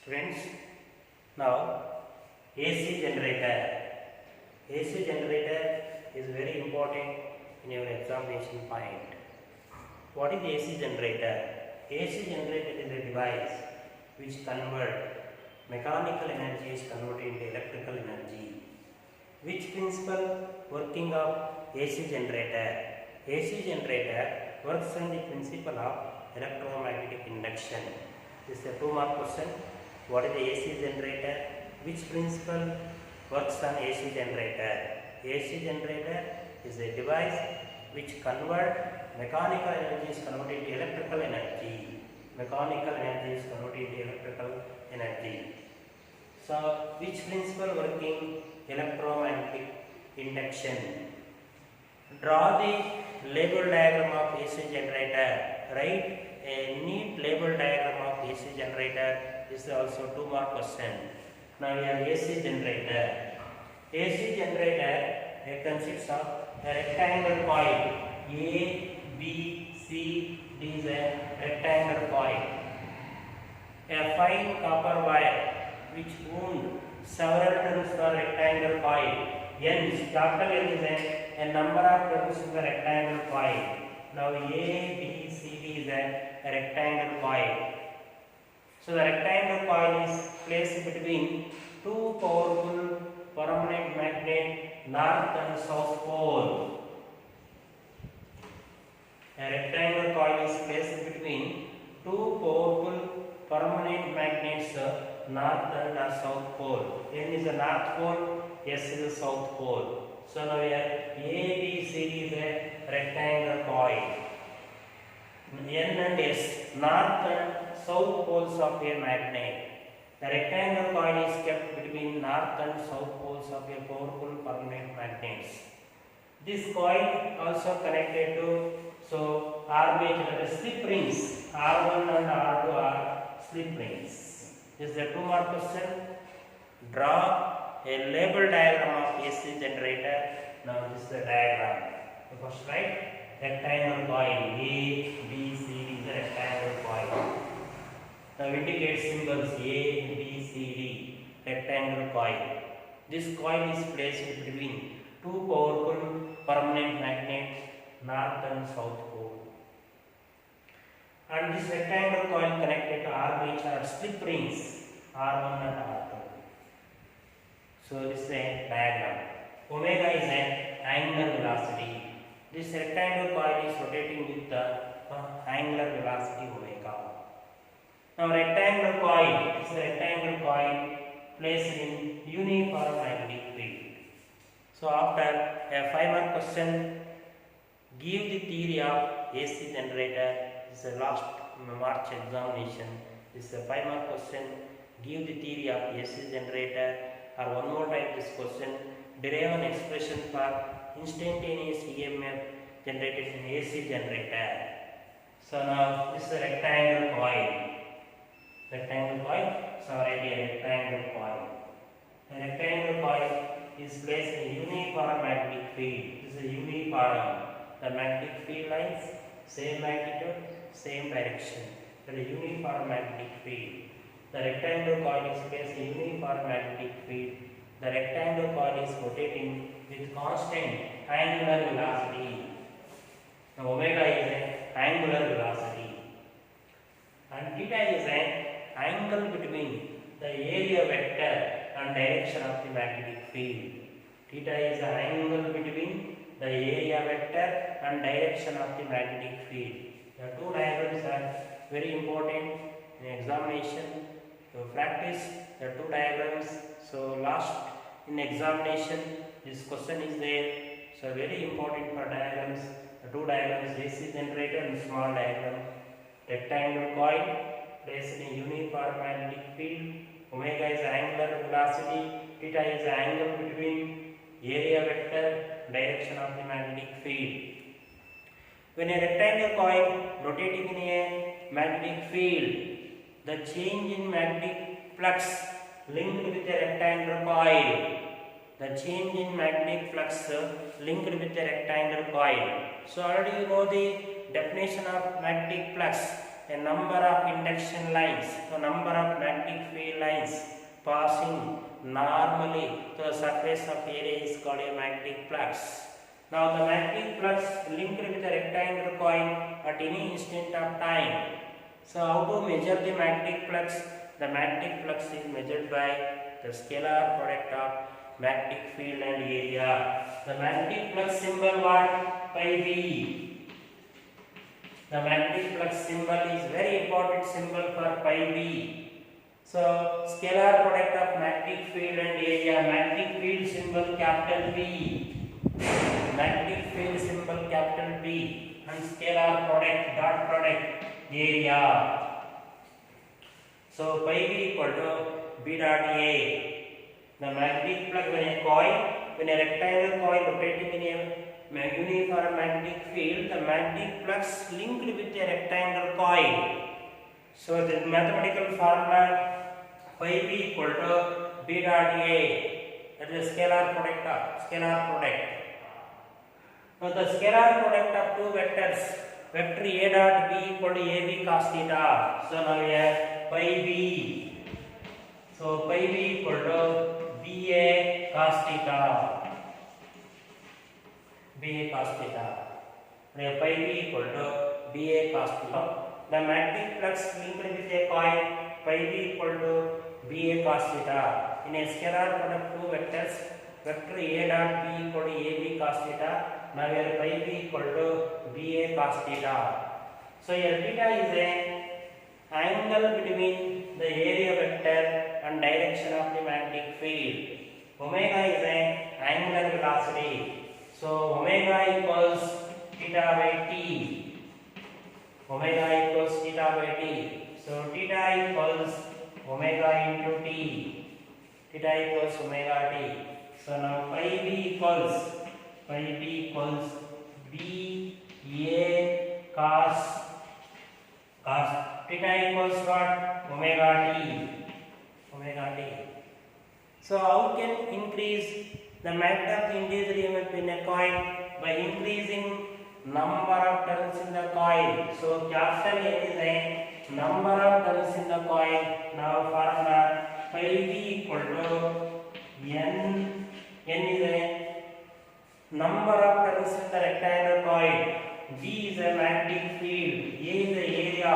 Students, now AC generator. AC generator is very important in your examination point. What is AC generator? AC generator is a device which converts mechanical energy is converted into electrical energy. Which principle working of AC generator? AC generator works on the principle of electromagnetic induction. This is a 2-mark question. What is the AC generator? Which principle works on AC generator? AC generator is a device which converts mechanical energy is converted into electrical energy. Mechanical energy is converted into electrical energy. So, which principle working? Electromagnetic induction. Draw the label diagram of AC generator. Write a neat label diagram of AC generator. This is also 2-mark question. Now we have AC generator. AC generator consists of a rectangular coil. A, B, C, D is a rectangular coil. A fine copper wire which wound several turns for rectangular coil. N, capital N is a number of turns in the rectangular coil. Now A, B, C, D is a rectangular coil. So the rectangular coil is placed between two powerful permanent magnet north and south pole. A rectangular coil is placed between two powerful permanent magnets north and south pole. N is the north pole, S is the south pole. So now we have A, B, C, D is a rectangular coil. N and S, north and south poles of a magnet. The rectangular coil is kept between north and south poles of a powerful permanent magnets. This coil also connected to armature, that is slip rings. R1 and R2 are slip rings. This is a 2-mark question. Draw a label diagram of AC generator. Now this is the diagram. The first right, rectangular coil A, B, C, D is a rectangular coil. Now indicate symbols A, B, C, D, rectangular coil. This coil is placed between two powerful permanent magnets north and south pole. And this rectangular coil connected to armature or slip rings R1 and R2. So this is a diagram. Omega is an angular velocity. This rectangular coil is rotating with the angular velocity omega. Now rectangular coil, this is a rectangular coil placed in uniform magnetic field. So after a 5-mark question, give the theory of AC generator. This is the last March examination. This is a 5-mark question. Give the theory of AC generator. Or one more time this question. Derive an expression for instantaneous EMF generated in AC generator. So now this is a rectangular coil. Rectangular coil. So already a rectangular coil. A rectangular coil is placed in uniform magnetic field. This is a uniform. The magnetic field lines, same magnitude, same direction. That is uniform magnetic field. The rectangular coil is placed in uniform magnetic field. The rectangular coil is rotating with constant angular velocity. Now omega is an angular velocity. And theta is an angle between the area vector and direction of the magnetic field. Theta is an angle between the area vector and direction of the magnetic field. The two diagrams are very important in examination. To practice the two diagrams. So last in examination this question is there. So very important for diagrams. The two diagrams, AC generator and small diagram. Rectangular coil placed in uniform magnetic field. Omega is angular velocity. Theta is the angle between area vector, direction of the magnetic field. When a rectangular coil rotating in a magnetic field, the change in magnetic flux linked with the rectangular coil. The change in magnetic flux linked with the rectangular coil. So already you know the definition of magnetic flux. a number of induction lines, the number of magnetic field lines passing normally to the surface of area is called a magnetic flux. Now the magnetic flux linked with a rectangular coil at any instant of time. So how to measure the magnetic flux? The magnetic flux is measured by the scalar product of magnetic field and area. The magnetic flux symbol what? Pi b. The magnetic flux symbol is very important symbol for pi b. So scalar product of magnetic field and area. Magnetic field symbol capital B. Magnetic field symbol capital B and scalar product dot product area. So pi b equal to B dot A. The magnetic flux when a rectangular coil rotating in a uniform magnetic field, the magnetic flux linked with a rectangular coil. So the mathematical formula pi b equal to B dot A. That is scalar product. Now the scalar product of two vectors, vector A dot B equal to AB cos theta. So now we have pi b. So pi b equal to BA cos theta. BA cos theta. Now pi b equal to BA cos theta. The magnetic flux linked with a coil pi b equal to BA cos theta. In a scalar product two vectors, vector A dot B equal to AB cos theta. Now here pi b equal to BA cos theta. So here theta is a angle between the area vector and direction of the magnetic field. Omega is an angular velocity. So omega equals theta by t. Omega equals theta by t. So theta equals omega into t. Theta equals omega t. So now pi b equals B A cos theta equals what? Omega t. So how can increase the magnitude of the induced EMF in a coil? By increasing number of turns in the coil. So capital N is a number of turns in the coil. Now formula pi b equal to N is a number of turns in the rectangular coil. B is a magnetic field. A is the area.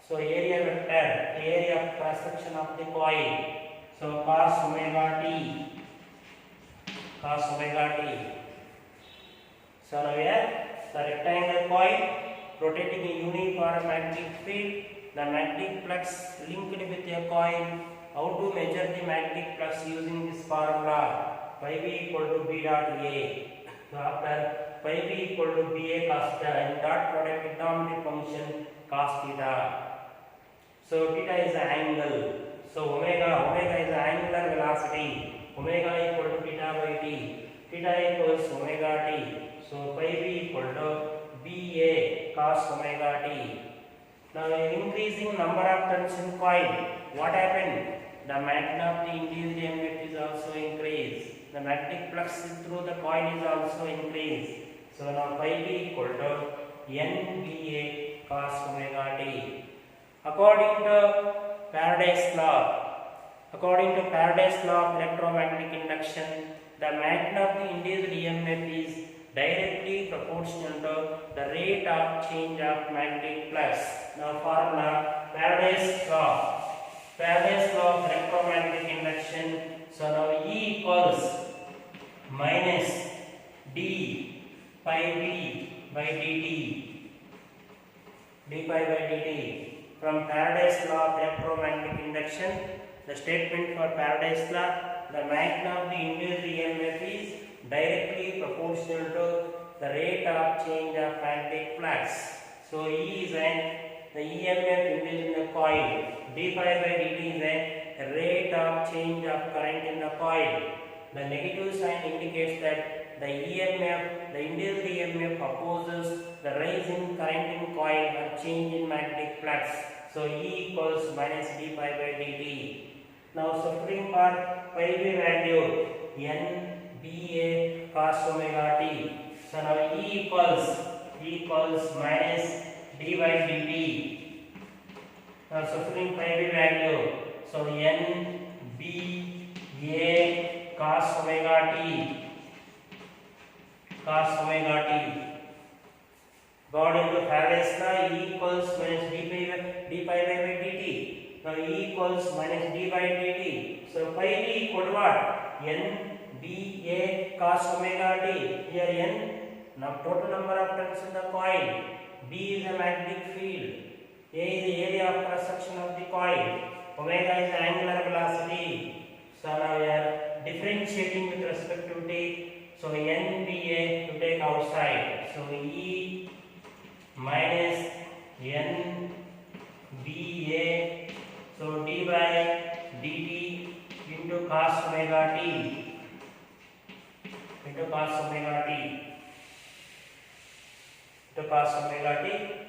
So area vector, area of cross section of the coil. So cos omega t. So now here the rectangular coil rotating in uniform magnetic field. The magnetic flux linked with a coil. How to measure the magnetic flux using this formula? Pi b equal to B dot A. So after pi b equal to BA cos theta and dot product trigonometric function cos theta. So theta is an angle. So omega is an angular velocity. Omega equal to theta by t. Theta equals omega t. So pi b equal to BA cos omega t. Now increasing number of turns in coil. What happened? The magnitude of the induced EMF is also increased. The magnetic flux through the coil is also increased. So now pi b equal to NBA cos omega t. According to Faraday's law of electromagnetic induction, the magnitude of the induced EMF is directly proportional to the rate of change of magnetic flux. Now formula Faraday's law of electromagnetic induction. So now E equals minus d pi b by dt. From Faraday's law of electromagnetic induction, the statement for Faraday's law, the magnitude of the induced EMF is directly proportional to the rate of change of magnetic flux. So E is the EMF induced in the coil. d pi by dt is a rate of change of current in the coil. The negative sign indicates that the induced EMF opposes the rise in current in coil or change in magnetic flux. So E equals minus d pi by dt. Now substituting for pi b value NBA cos omega t. So now E equals minus d by dt. Now substituting pi v value. So n b a cos omega t, cos omega t. Got into Faraday's law, E equals minus d pi by dt. Now E equals minus d by dt. So pi v equal to what? N b a cos omega t. Here n now total number of turns in the coil. B is a magnetic field. A is the area of cross section of the coil. Omega is the angular velocity. So now we are differentiating with respect to t. So n b a to take outside. So E minus n b a. So d by dt into cos omega t. Into cos omega t. To cos omega t,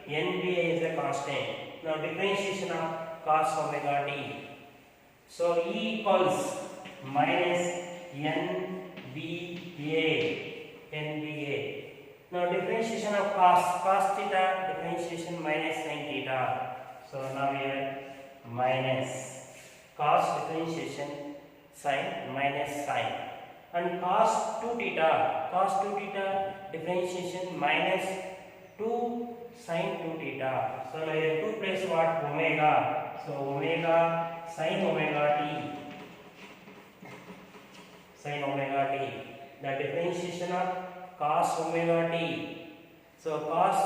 nba is a constant. Now differentiation of cos omega t. So E equals minus nba. Now differentiation of cos theta, differentiation minus sin theta. So now we have minus cos differentiation sin minus sin. And cos 2 theta differentiation minus 2 sin 2 theta. So now here 2 place what? Omega. So omega sin omega t. Sin omega t. The differentiation of cos omega t. So cos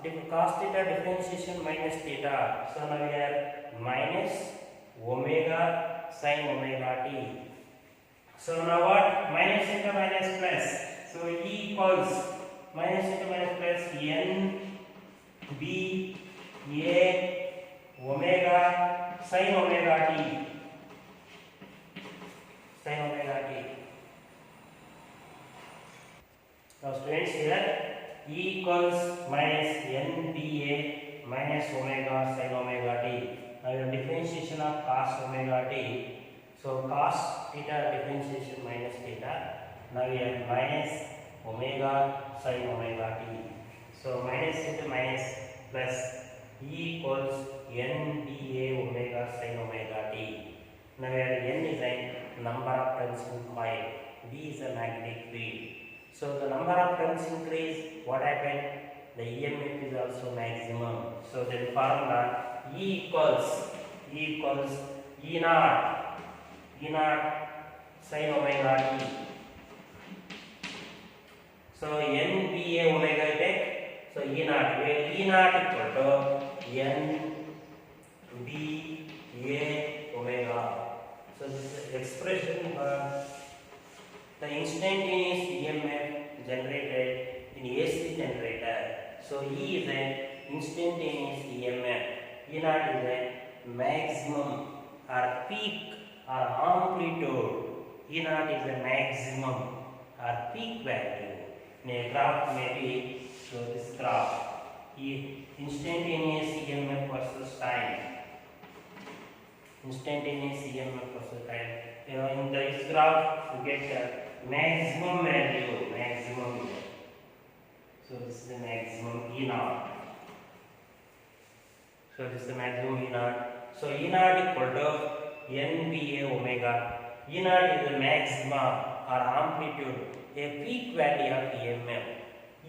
theta differentiation minus theta. So now we have minus omega sin omega t. So now what? Minus into minus plus. So E equals minus into minus plus n b a omega sin omega t. Sin omega t. Now students here E equals minus n b a minus omega sin omega t. Now your differentiation of cos omega t. So cos theta differentiation minus theta. Now we have minus omega sin omega t. So minus into minus plus E equals n dA omega sin omega t. Now where n is a number of turns in coil, B is a magnetic field. So the number of turns increase, what happened? The EMF is also maximum. So the formula E equals E naught sin omega t. So n b a omega take. So E naught, where E naught equal to n b a omega. So this is expression for the instantaneous EMF generated in AC generator. So E is an instantaneous EMF. E naught is a maximum or peak or amplitude. E naught is a maximum or peak value. In a graph maybe, so this graph, instantaneous EMF versus time. Instantaneous EMF versus time. You know, in this graph, you get the maximum value, maximum. So this is the maximum E naught. So this is the maximum E naught. So E naught equal to nba omega. E naught is the maxima or amplitude, a peak value of EMF.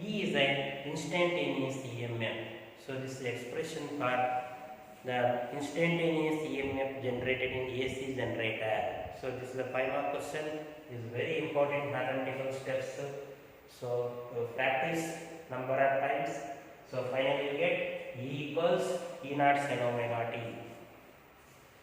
E is an instantaneous EMF. So this is the expression for the instantaneous EMF generated in AC generator. So this is the 5-mark question. Is very important mathematical steps. So practice number of times. So finally you get E equals E naught sin omega t.